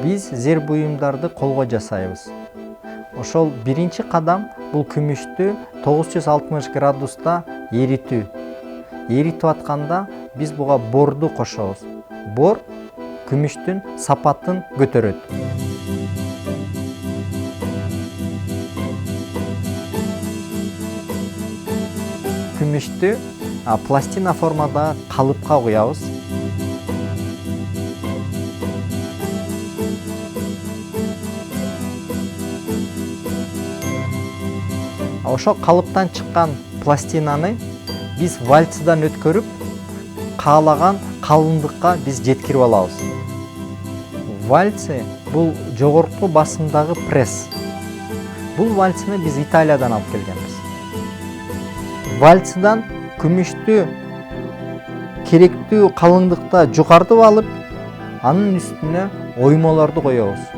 Биз зер буюмдарды колго жасайбыз. Ошол биринчи кадам бул күмүштү 960 градуста эритүү. Эритип атканда биз буга борду кошобуз. Бор күмүштүн сапатын көтөрөт. Күмүштү пластина формада калыпка куябыз. Ошол калыптан чыккан пластинаны биз вальцдан өткөрүп, каалаган калыңдыкка биз жеткирип алабыз. Вальцы бул жогорку басымдагы пресс. Бул вальцыны биз Италиядан алып келгенбиз. Вальцыдан күмүштү керектүү калыңдыкта жукартып алып, анын үстүнө оймолорду коебуз.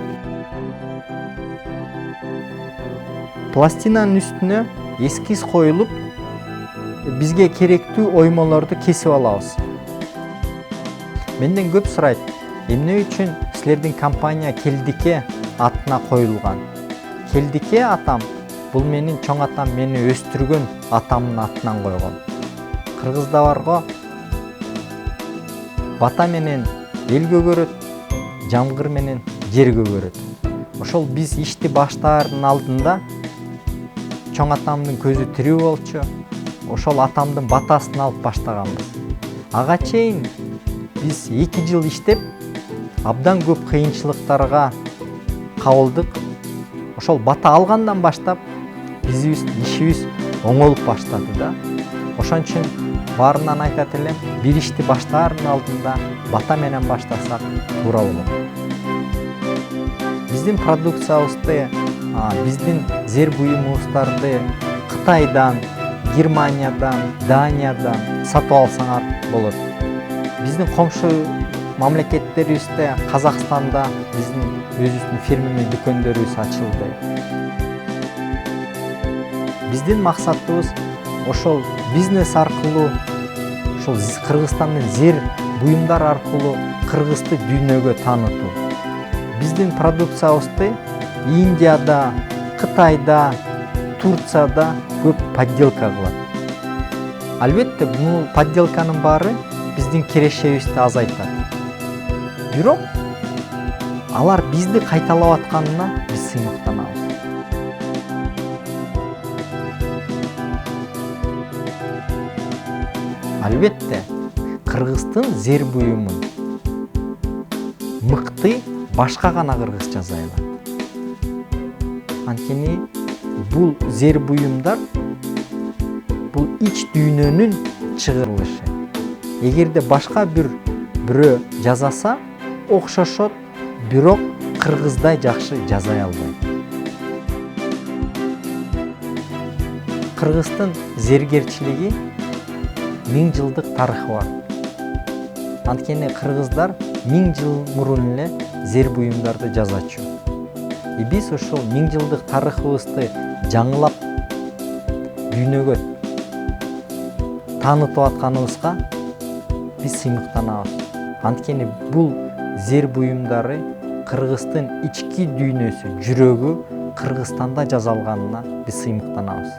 Пластинанын үстүнө эскиз коюлуп, бизге керектүү оймолорду кесип алабыз. Менден көп сурайт, эмне үчүн силердин компания Келдике атына коюлган? Келдике атам бул менин чоң атам мени өстүргөн атамдын атынан койгон. Кыргызда барго бата менен эл көгөрөт, жамгыр менен жер көгөрөт. Ошол биз ишти баштаардын алдында чоң атамдын көзү тирүү болчу. Ошол атамдын батасын алып баштаганбыз. Ага чейин биз 2 жыл иштеп, абдан көп кыйынчылыктарга кабылдык. Ошол бата алгандан баштап биздин ишибиз оңолуп баштады да. Ошон үчүн баарынан айтат элем, бир ишти баштаардын алдында бата менен баштасак туура болот. Биздин продукциябызды, биздин зер буюмубуздарды Кытайдан, Германиядан, Даниядан сатып алсаңар болот. Биздин комшу мамлекеттерибизде, Казакстанда биздин өзүбүздүн фирменный дүкөндөрүбүз ачылды. Биздин максатыбыз ошол бизнес аркылуу, ошол Кыргызстандын зер буюмдар аркылуу Кыргызды дүйнөгө таанытуу. Биздин продукциябызды Индияда, Кытайда, Турцияда көп подделка кылат. Албетте, бул подделканын баары биздин кирешебизди азайтат. Бирок алар бизди кайталап атканына биз сыймыктанабыз. Албетте, Кыргыздын зер буюмун мыкты башка гана кыргыз жаза алат. Анткени бул зер буюмдар бул ич дүйнөнүн чыгарылышы. Эгерде башка бирөө жазаса, окшошот, бирок кыргыздай жакшы жаза албайт. Кыргыздын зергерчилиги 1000 жылдык тарыхы бар. Анткени кыргыздар 1000 жыл мурун эле зер буюмдарды жазачу. Биз ошол 1000 жылдык тарыхыбызды жаңылап дүйнөгө таанытып атканыбызга биз сыймыктанабыз. Анткени бул зер буюмдары Кыргыздын ички дүйнөсү, жүрөгү Кыргызстанда жасалганына биз сыймыктанабыз.